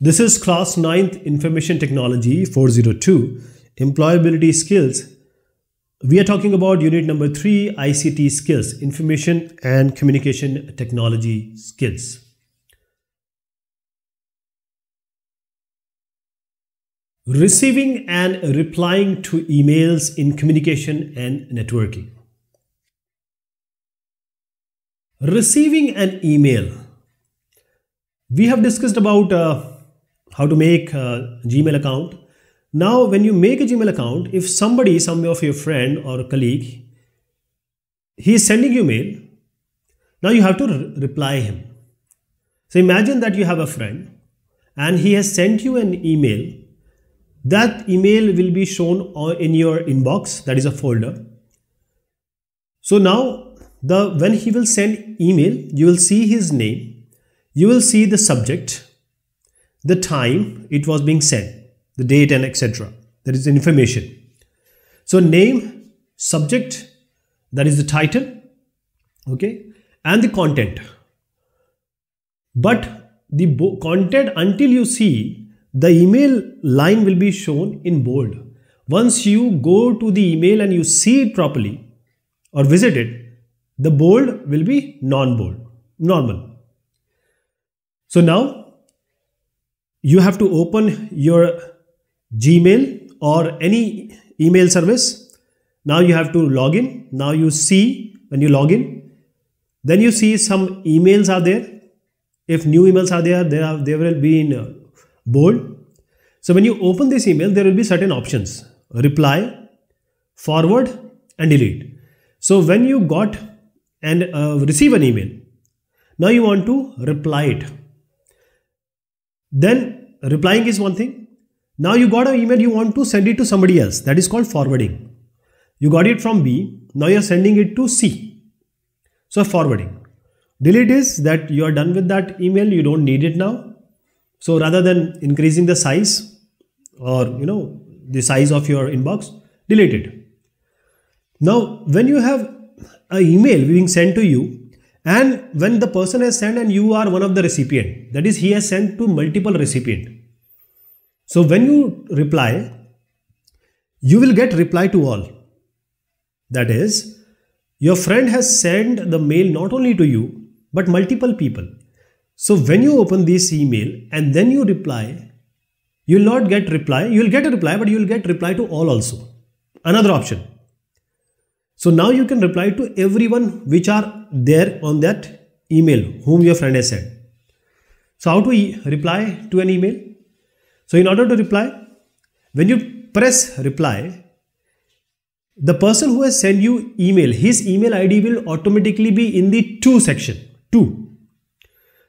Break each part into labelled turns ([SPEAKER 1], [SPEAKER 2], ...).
[SPEAKER 1] This is class 9th Information Technology 402 Employability Skills. We are talking about unit number 3 ICT skills, Information and Communication Technology skills. Receiving and replying to emails in communication and networking. Receiving an email. We have discussed about how to make a Gmail account. Now, when you make a Gmail account, if some of your friend or colleague, he is sending you mail, now you have to reply him. So imagine that you have a friend and he has sent you an email. That email will be shown in your inbox, that is a folder. So now, when he will send email, you will see his name, you will see the subject, the time it was being sent, the date and etc. That is information. So name, subject, that is the title, okay, and the content. But the content, until you see, the email line will be shown in bold. Once you go to the email and you see it properly or visit it, the bold will be non-bold, normal. So now you have to open your Gmail or any email service. Now you have to log in. Now you see, when you log in, then you see some emails are there. If new emails are there, they will be in bold. So when you open this email, there will be certain options: reply, forward, and delete. So when you got and receive an email, now you want to reply it. Then replying is one thing. Now you got an email, you want to send it to somebody else. That is called forwarding. You got it from B. Now you are sending it to C. So forwarding. Delete is that you are done with that email. You don't need it now. So rather than increasing the size or the size of your inbox, delete it. Now when you have an email being sent to you, and when the person has sent and you are one of the recipient, that is, he has sent to multiple recipient. So when you reply, you will get reply to all. That is, your friend has sent the mail not only to you, but multiple people. So when you open this email and then you reply, you will not get reply. You will get a reply, but you will get reply to all also. Another option. So now you can reply to everyone which are there on that email whom your friend has sent. So how to reply to an email? So in order to reply, when you press reply, the person who has sent you email, his email ID will automatically be in the to section, to.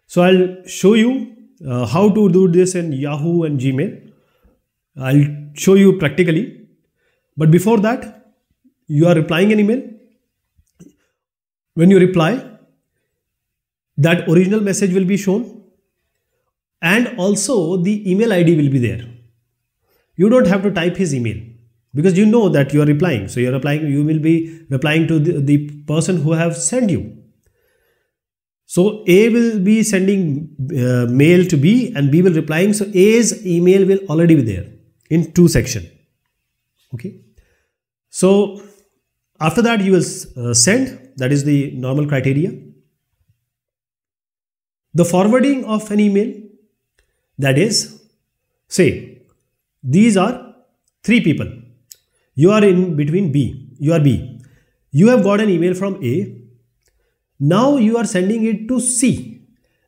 [SPEAKER 1] So I'll show you how to do this in Yahoo and Gmail. I'll show you practically. But before that, you are replying an email. When you reply, that original message will be shown and also the email ID will be there. You don't have to type his email because you know that you are replying. So you will be replying to the person who have sent you. So A will be sending mail to B and B will replying. So A's email will already be there in to section. Okay. So after that you will send, that is the normal criteria. The forwarding of an email, that is, say, these are 3 people. You are in between B, you are B. You have got an email from A. Now you are sending it to C.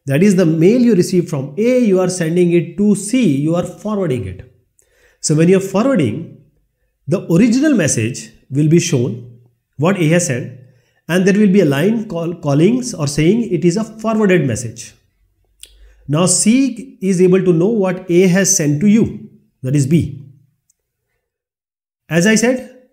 [SPEAKER 1] That is the mail you received from A, you are sending it to C, you are forwarding it. So when you are forwarding, the original message will be shown, what A has sent, and there will be a line calling or saying it is a forwarded message. Now C is able to know what A has sent to you, that is B. As I said,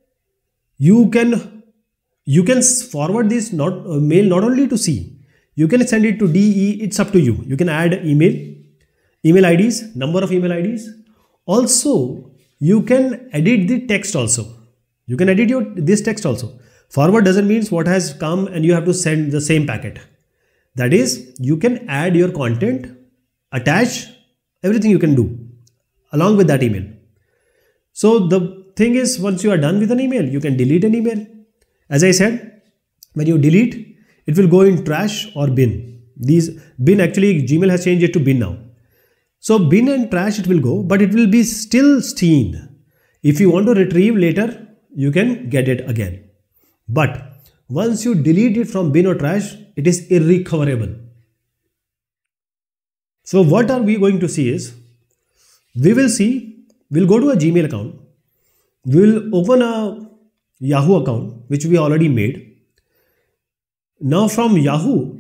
[SPEAKER 1] you can forward this mail not only to C, you can send it to D, E, it's up to you. You can add email IDs, number of email IDs. Also, you can edit the text also. You can edit this text also. Forward doesn't mean what has come and you have to send the same packet. That is, you can add your content, attach everything you can do along with that email. So the thing is, once you are done with an email, you can delete an email. As I said, when you delete, it will go in trash or bin. These bin, actually Gmail has changed it to bin now. So bin and trash it will go, but it will be still seen. If you want to retrieve later, you can get it again. But once you delete it from bin or trash, it is irrecoverable. So what are we going to see is, we'll go to a Gmail account, we'll open a Yahoo account which we already made. Now from Yahoo,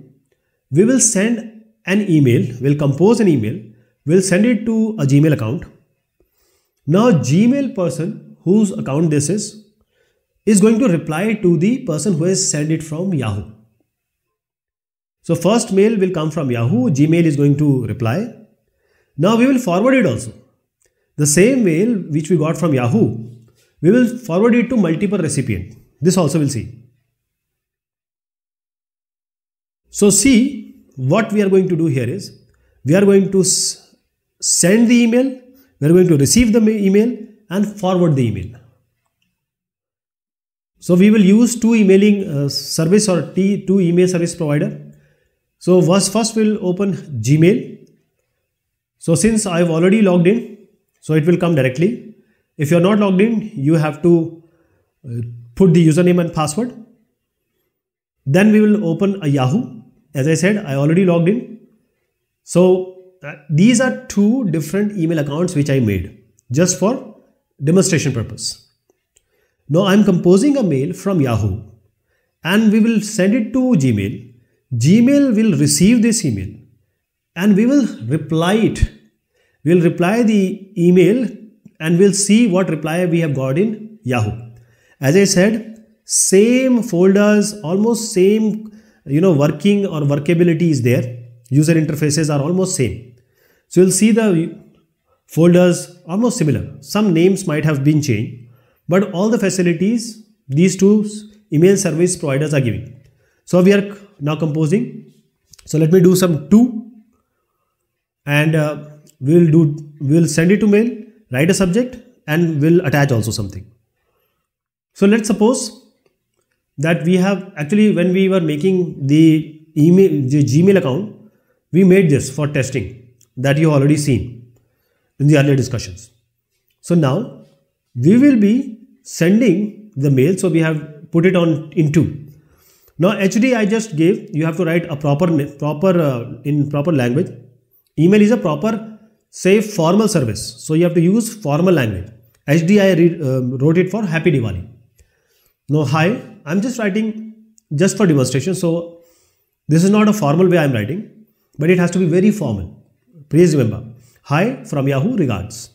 [SPEAKER 1] we will send an email, we'll compose an email, we'll send it to a Gmail account. Now Gmail person whose account this is going to reply to the person who has sent it from Yahoo. So first mail will come from Yahoo, Gmail is going to reply. Now we will forward it also. The same mail which we got from Yahoo, we will forward it to multiple recipients. This also we'll see. So see, what we are going to do here is, we are going to send the email, we are going to receive the email and forward the email. So we will use two emailing service or two email service provider. So first we'll open Gmail. So since I've already logged in, so it will come directly. If you're not logged in, you have to put the username and password. Then we will open a Yahoo. As I said, I already logged in. So these are two different email accounts which I made just for demonstration purpose. Now I'm composing a mail from Yahoo and we will send it to Gmail. Gmail will receive this email and we will reply it. We will reply the email and we'll see what reply we have got in Yahoo. As I said, same folders, almost same, working or workability is there. User interfaces are almost same. So you'll see the folders almost similar. Some names might have been changed, but all the facilities these two email service providers are giving. So we are now composing. So let me do some 2 and we'll send it to mail, write a subject and we'll attach also something. So let's suppose that we have actually, when we were making the Gmail account, we made this for testing that you already seen in the earlier discussions. So now we will be sending the mail. So we have put it on in 2. Now HD I just gave, you have to write a in proper language. Email is a proper, say, formal service. So you have to use formal language. HD I wrote it for Happy Diwali. Now hi, I'm just writing just for demonstration. So this is not a formal way I'm writing, but it has to be very formal. Please remember, hi from Yahoo, regards.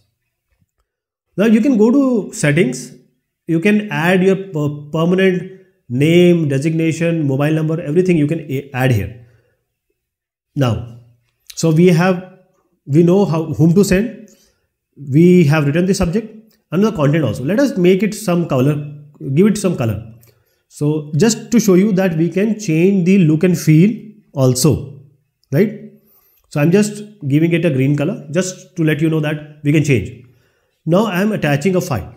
[SPEAKER 1] Now you can go to settings. You can add your permanent name, designation, mobile number, everything you can add here. Now, so we know whom to send. We have written the subject and the content also. Let us make it some color, give it some color. So just to show you that we can change the look and feel also, right? So I'm just giving it a green color just to let you know that we can change. Now I am attaching a file.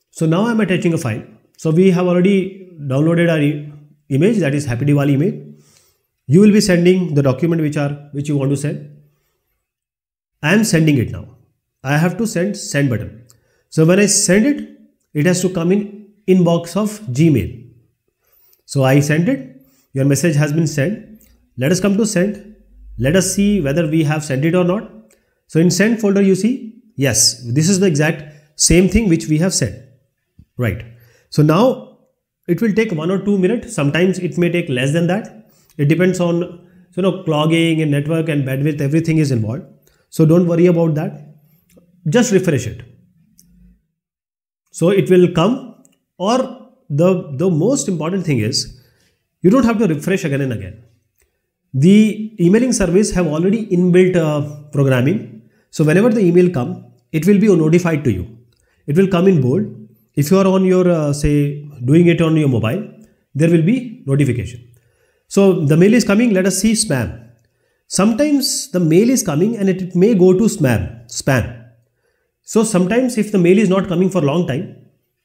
[SPEAKER 1] So now I am attaching a file. So we have already downloaded our image, that is Happy Diwali image. You will be sending the document which you want to send. I am sending it now. I have to send button. So when I send it, it has to come in inbox of Gmail. So I sent it. Your message has been sent. Let us come to send. Let us see whether we have sent it or not. So in send folder you see, yes, this is the exact same thing which we have sent. Right. So now it will take 1 or 2 minutes. Sometimes it may take less than that. It depends on, clogging and network and bandwidth, everything is involved. So don't worry about that. Just refresh it. So it will come, or the most important thing is you don't have to refresh again and again. The emailing service have already inbuilt programming. So whenever the email come, it will be notified to you. It will come in bold. If you are on your, say, doing it on your mobile, there will be notification. So the mail is coming. Let us see spam. Sometimes the mail is coming and it may go to spam. So sometimes if the mail is not coming for a long time,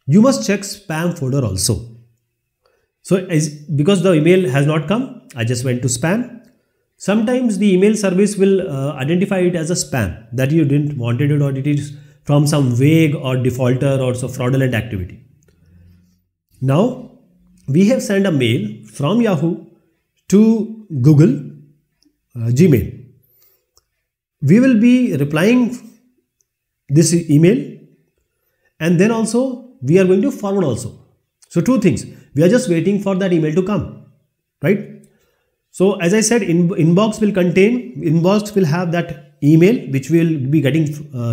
[SPEAKER 1] you must check spam folder also. So because the email has not come, I just went to spam. Sometimes the email service will identify it as a spam, that you didn't wanted it, or it is from some vague or defaulter or so fraudulent activity. Now we have sent a mail from Yahoo to Google Gmail. We will be replying this email, and then also we are going to forward also. So two things, we are just waiting for that email to come, right? So as I said, inbox will have that email which we will be getting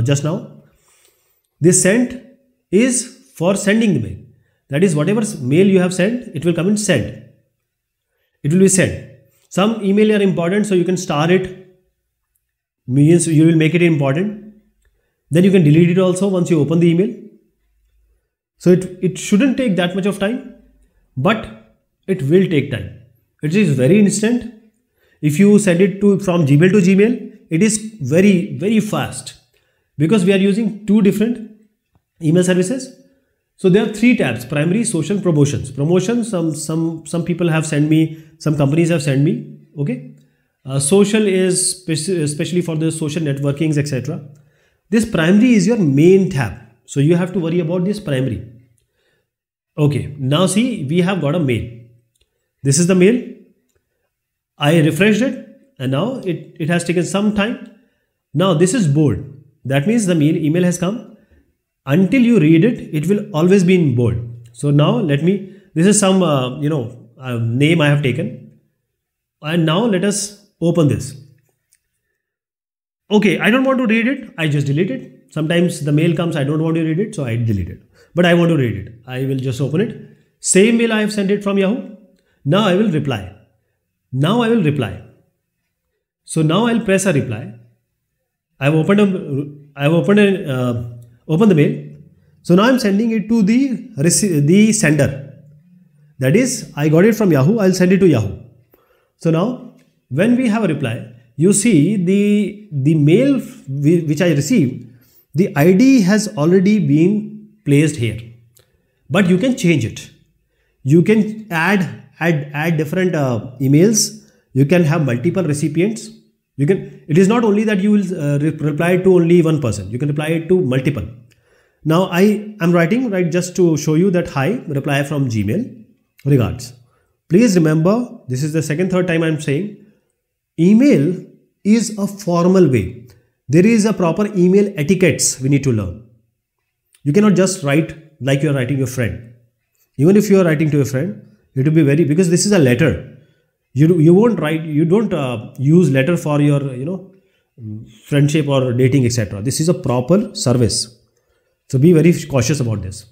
[SPEAKER 1] just now. This sent is for sending the mail. That is, whatever mail you have sent, it will come in send. It will be sent. Some email are important, so you can star it, means you will make it important. Then you can delete it also once you open the email. So it shouldn't take that much of time, but it will take time. It is very instant. If you send it from Gmail to Gmail, it is very, very fast, because we are using two different email services. So there are three tabs: primary, social, promotions. Promotions, some people have sent me, some companies have sent me. Okay, social is especially for the social networkings, etc. This primary is your main tab, so you have to worry about this primary. Okay, now see, we have got a mail. This is the mail. I refreshed it, and now it has taken some time. Now this is bold. That means the email has come. Until you read it, it will always be in bold. So now this is some name I have taken, and now let us open this. Okay, I don't want to read it, I just delete it. Sometimes the mail comes, I don't want to read it, so I delete it. But I want to read it, I will just open it. Same mail I have sent it from Yahoo. Now I will reply. So now I'll press a reply. I've opened the mail. So now I'm sending it to the sender. That is, I got it from Yahoo, I'll send it to Yahoo. So now when we have a reply, you see the mail which I received, the ID has already been placed here, but you can change it. You can add different emails. You can have multiple recipients. It is not only that you will reply to only one person, you can reply it to multiple. Now I am writing just to show you that, hi, reply from Gmail, regards. Please remember, this is the third time I am saying, email is a formal way. There is a proper email etiquettes we need to learn. You cannot just write like you are writing to your friend. Even if you are writing to a friend, it will be because this is a letter. You won't write, you don't use letter for your friendship or dating, etc. This is a proper service. So be very cautious about this.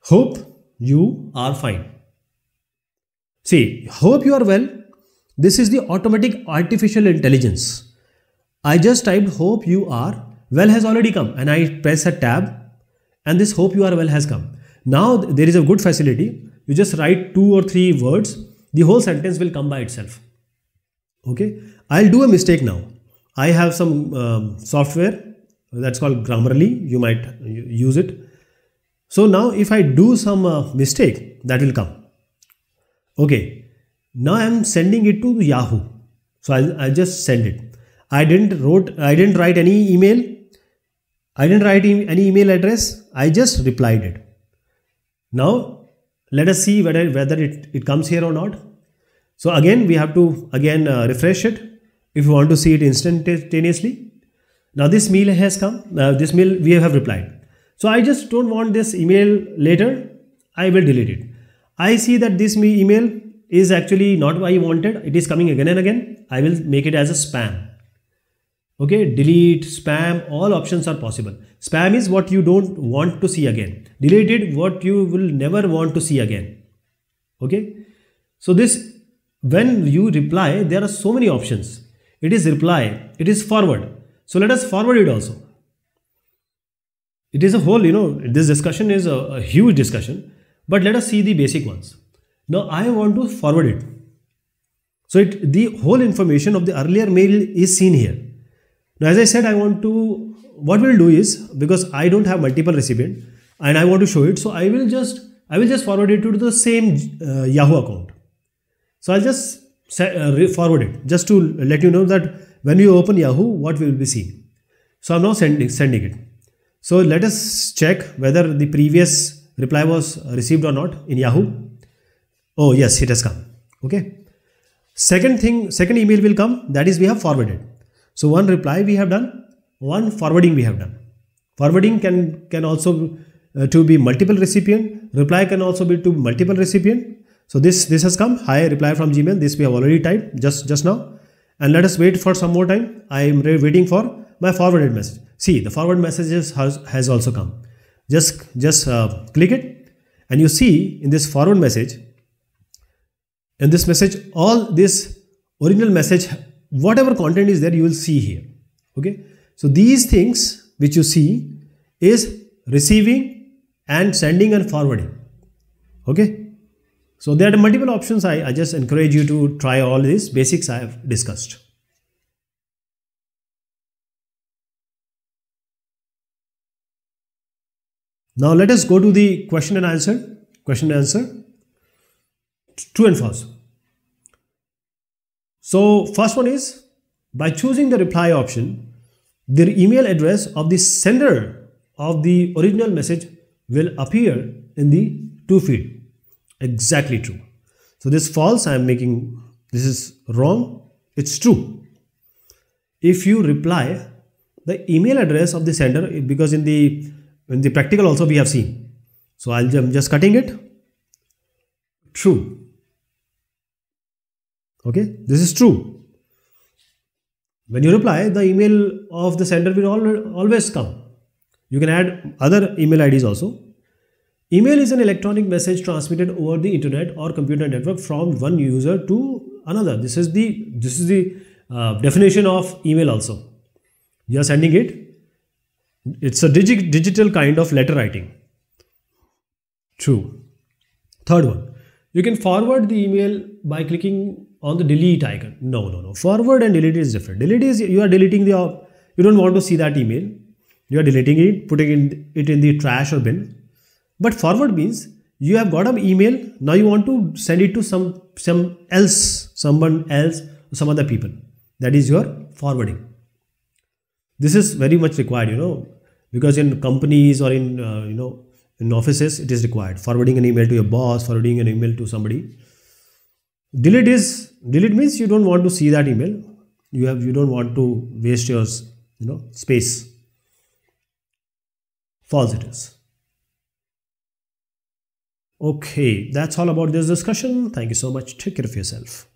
[SPEAKER 1] Hope you are fine. See, hope you are well. This is the automatic artificial intelligence. I just typed hope you are well has already come, and I press a tab, and this hope you are well has come. Now there is a good facility. You just write 2 or 3 words. The whole sentence will come by itself. Okay, I'll do a mistake now. I have some software that's called Grammarly. You might use it. So now if I do some mistake, that will come. Okay, now I'm sending it to Yahoo. So I'll just send it. I didn't write any email. I didn't write any email address. I just replied it. Now let us see whether it comes here or not. So again, we have to refresh it if you want to see it instantaneously. Now this mail has come. This mail we have replied. So I just don't want this email later. I will delete it. I see that this email is actually not what I wanted. It is coming again and again. I will make it as a spam. Okay, delete, spam, all options are possible. Spam is what you don't want to see again. Deleted, what you will never want to see again. Okay, so this, when you reply, there are so many options. It is reply, it is forward. So let us forward it also. It is a whole, this discussion is a huge discussion, but let us see the basic ones. Now I want to forward it. So the whole information of the earlier mail is seen here. Now, as I said, what we'll do is, because I don't have multiple recipient and I want to show it, so I will just forward it to the same Yahoo account. So I'll just forward it just to let you know that when you open Yahoo, what will be seen. So I'm now sending it. So let us check whether the previous reply was received or not in Yahoo. Oh yes, it has come. Okay. Second email will come, that is we have forwarded. So one reply we have done, one forwarding we have done. Forwarding can also to be multiple recipient. Reply can also be to multiple recipient. So this has come. Hi, reply from Gmail. This we have already typed just now. And let us wait for some more time. I am waiting for my forwarded message. See, the forward messages has also come. Just click it, and you see in this forward message. In this message, all this original message, whatever content is there, you will see here. Okay. So these things which you see is receiving and sending and forwarding. Okay. So there are multiple options. I just encourage you to try all these basics I have discussed. Now let us go to the question and answer. True and false. So first one is, by choosing the reply option, the email address of the sender of the original message will appear in the to feed. Exactly true. So this false, this is wrong, it's true. If you reply, the email address of the sender, because in the practical also we have seen. So I'm just cutting it. True. Okay, this is true. When you reply, the email of the sender will always come. You can add other email IDs also. Email is an electronic message transmitted over the internet or computer network from one user to another. This is the definition of email also. You are sending it. It's a digital kind of letter writing. True. Third one. You can forward the email by clicking on the delete icon. No. Forward and delete is different. Delete is you are deleting you don't want to see that email. You are deleting it, putting it in the trash or bin. But forward means you have got an email. Now you want to send it to someone else, some other people. That is your forwarding. This is very much required, because in companies or in offices it is required. Forwarding an email to your boss, forwarding an email to somebody. Delete means you don't want to see that email. You don't want to waste your space. False it is. Okay, that's all about this discussion. Thank you so much. Take care of yourself.